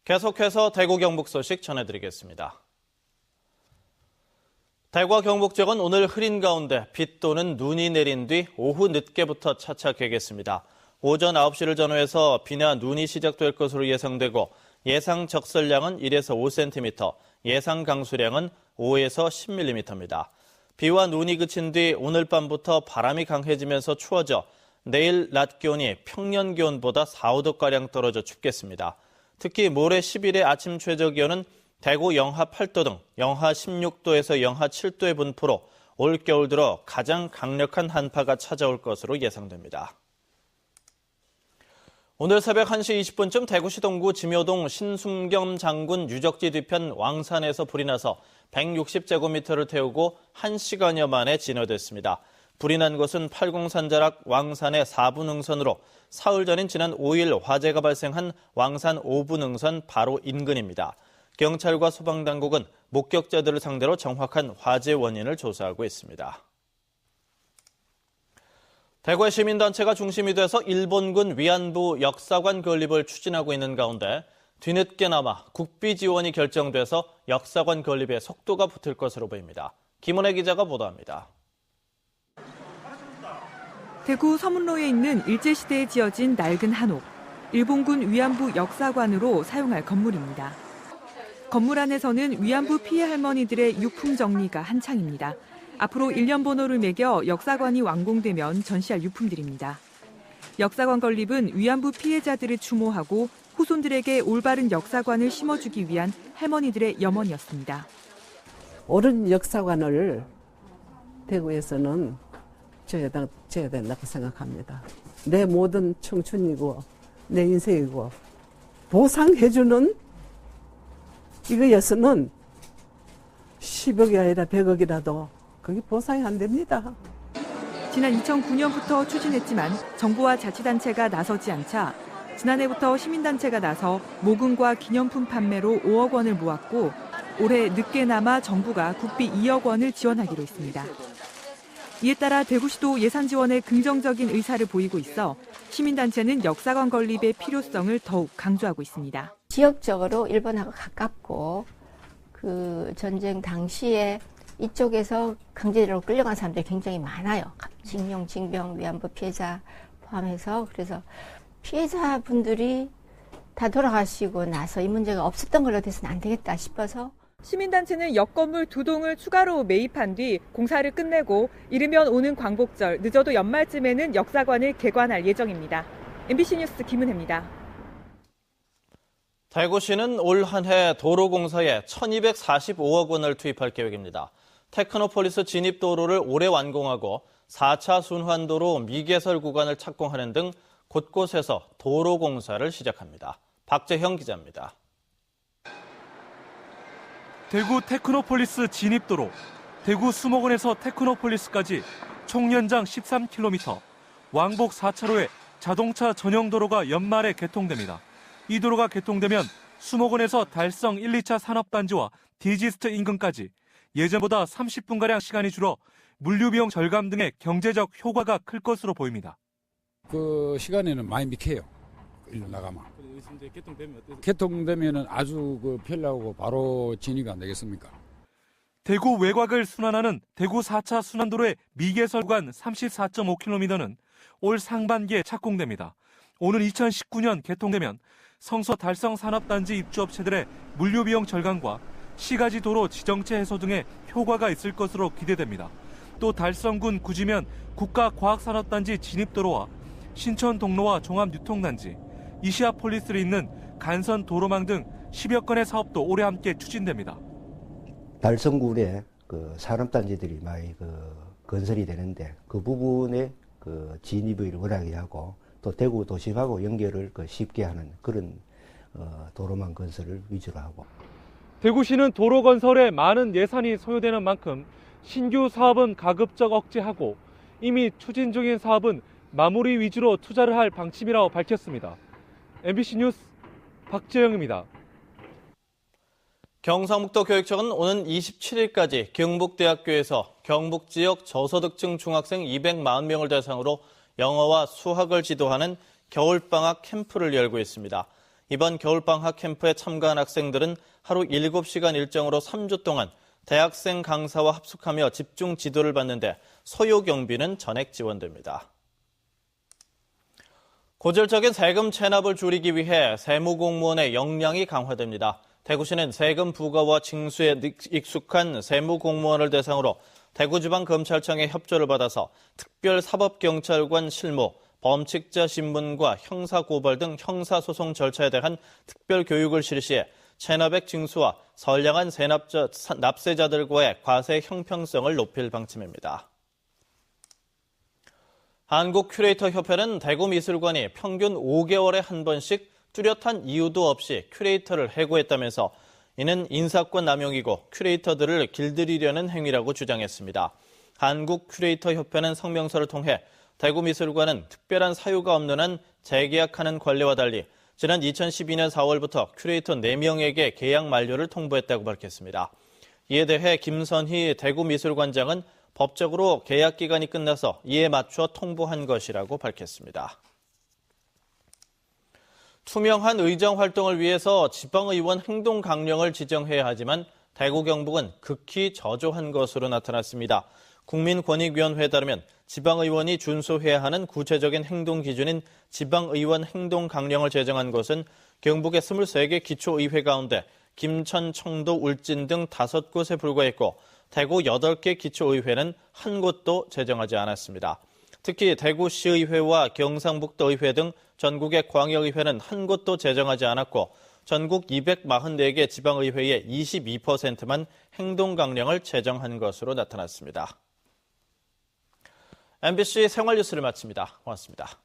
계속해서 대구 경북 소식 전해드리겠습니다. 대구와 경북 지역은 오늘 흐린 가운데 비 또는 눈이 내린 뒤 오후 늦게부터 차차 개겠습니다. 오전 9시를 전후해서 비나 눈이 시작될 것으로 예상되고 예상 적설량은 1에서 5cm, 예상 강수량은 5에서 10mm입니다. 비와 눈이 그친 뒤 오늘 밤부터 바람이 강해지면서 추워져 내일 낮 기온이 평년 기온보다 4, 5도가량 떨어져 춥겠습니다. 특히 모레 10일의 아침 최저 기온은 대구 영하 8도 등 영하 16도에서 영하 7도의 분포로 올겨울 들어 가장 강력한 한파가 찾아올 것으로 예상됩니다. 오늘 새벽 1시 20분쯤 대구시 동구 지묘동 신순겸 장군 유적지 뒤편 왕산에서 불이 나서 160제곱미터를 태우고 1시간여 만에 진화됐습니다. 불이 난 곳은 팔공산자락 왕산의 4분 능선으로 사흘 전인 지난 5일 화재가 발생한 왕산 5분 능선 바로 인근입니다. 경찰과 소방당국은 목격자들을 상대로 정확한 화재 원인을 조사하고 있습니다. 대구의 시민단체가 중심이 돼서 일본군 위안부 역사관 건립을 추진하고 있는 가운데 뒤늦게나마 국비 지원이 결정돼서 역사관 건립에 속도가 붙을 것으로 보입니다. 김원혜 기자가 보도합니다. 대구 서문로에 있는 일제시대에 지어진 낡은 한옥, 일본군 위안부 역사관으로 사용할 건물입니다. 건물 안에서는 위안부 피해 할머니들의 유품 정리가 한창입니다. 앞으로 1년 번호를 매겨 역사관이 완공되면 전시할 유품들입니다. 역사관 건립은 위안부 피해자들을 추모하고 후손들에게 올바른 역사관을 심어주기 위한 할머니들의 염원이었습니다. 옳은 역사관을 대구에서는 지어야 된다고 생각합니다. 내 모든 청춘이고 내 인생이고 보상해주는 이거였으면 10억이 아니라 100억이라도 그게 보상이 안 됩니다. 지난 2009년부터 추진했지만 정부와 자치단체가 나서지 않자 지난해부터 시민단체가 나서 모금과 기념품 판매로 5억 원을 모았고 올해 늦게나마 정부가 국비 2억 원을 지원하기로 했습니다. 이에 따라 대구시도 예산 지원에 긍정적인 의사를 보이고 있어 시민단체는 역사관 건립의 필요성을 더욱 강조하고 있습니다. 지역적으로 일본하고 가깝고 그 전쟁 당시에 이쪽에서 강제로 끌려간 사람들이 굉장히 많아요. 징용, 징병, 위안부 피해자 포함해서. 그래서 피해자분들이 다 돌아가시고 나서 이 문제가 없었던 걸로 돼서는 안 되겠다 싶어서 시민단체는 역건물 2동을 추가로 매입한 뒤 공사를 끝내고 이르면 오는 광복절, 늦어도 연말쯤에는 역사관을 개관할 예정입니다. MBC 뉴스 김은혜입니다. 대구시는 올 한 해 도로공사에 1,245억 원을 투입할 계획입니다. 테크노폴리스 진입도로를 올해 완공하고 4차 순환도로 미개설 구간을 착공하는 등 곳곳에서 도로공사를 시작합니다. 박재형 기자입니다. 대구 테크노폴리스 진입도로, 대구 수목원에서 테크노폴리스까지 총 연장 13km, 왕복 4차로의 자동차 전용 도로가 연말에 개통됩니다. 이 도로가 개통되면 수목원에서 달성 1, 2차 산업단지와 디지스트 인근까지 예전보다 30분가량 시간이 줄어 물류비용 절감 등의 경제적 효과가 클 것으로 보입니다. 그 시간에는 많이 미켜요. 일로 나가면. 개통되면 아주 편리하고 바로 진입이 안 되겠습니까? 대구 외곽을 순환하는 대구 4차 순환도로의 미개설 구간 34.5km는 올 상반기에 착공됩니다. 오는 2019년 개통되면 성서 달성 산업단지 입주업체들의 물류비용 절감과 시가지 도로 지정체 해소 등의 효과가 있을 것으로 기대됩니다. 또 달성군 구지면 국가과학산업단지 진입도로와 신천 동로와 종합유통단지, 이시아폴리스를 잇는 간선 도로망 등 10여 건의 사업도 올해 함께 추진됩니다. 달성군에 산업단지들이 많이 건설이 되는데 그 부분에 진입을 원하게 하고 또 대구 도심하고 연결을 쉽게 하는 그런 도로망 건설을 위주로 하고. 대구시는 도로 건설에 많은 예산이 소요되는 만큼 신규 사업은 가급적 억제하고 이미 추진 중인 사업은 마무리 위주로 투자를 할 방침이라고 밝혔습니다. MBC 뉴스 박재영입니다. 경상북도 교육청은 오는 27일까지 경북대학교에서 경북 지역 저소득층 중학생 240명을 대상으로 영어와 수학을 지도하는 겨울방학 캠프를 열고 있습니다. 이번 겨울방학 캠프에 참가한 학생들은 하루 7시간 일정으로 3주 동안 대학생 강사와 합숙하며 집중 지도를 받는데 소요 경비는 전액 지원됩니다. 고질적인 세금 체납을 줄이기 위해 세무공무원의 역량이 강화됩니다. 대구시는 세금 부과와 징수에 익숙한 세무공무원을 대상으로 대구지방검찰청의 협조를 받아서 특별사법경찰관 실무, 범칙자 신문과 형사고발 등 형사소송 절차에 대한 특별교육을 실시해 체납액 징수와 선량한 납세자들과의 과세 형평성을 높일 방침입니다. 한국큐레이터협회는 대구미술관이 평균 5개월에 한 번씩 뚜렷한 이유도 없이 큐레이터를 해고했다면서 이는 인사권 남용이고 큐레이터들을 길들이려는 행위라고 주장했습니다. 한국큐레이터협회는 성명서를 통해 대구미술관은 특별한 사유가 없는 한 재계약하는 관례와 달리 지난 2012년 4월부터 큐레이터 4명에게 계약 만료를 통보했다고 밝혔습니다. 이에 대해 김선희 대구미술관장은 법적으로 계약 기간이 끝나서 이에 맞춰 통보한 것이라고 밝혔습니다. 투명한 의정 활동을 위해서 지방의원 행동 강령을 지정해야 하지만 대구 경북은 극히 저조한 것으로 나타났습니다. 국민권익위원회에 따르면 지방의원이 준수해야 하는 구체적인 행동 기준인 지방의원 행동 강령을 제정한 것은 경북의 23개 기초의회 가운데 김천, 청도, 울진 등 5곳에 불과했고 대구 8개 기초의회는 한 곳도 제정하지 않았습니다. 특히 대구시의회와 경상북도의회 등 전국의 광역의회는 한 곳도 제정하지 않았고 전국 244개 지방의회의 22%만 행동강령을 제정한 것으로 나타났습니다. MBC 생활뉴스를 마칩니다. 고맙습니다.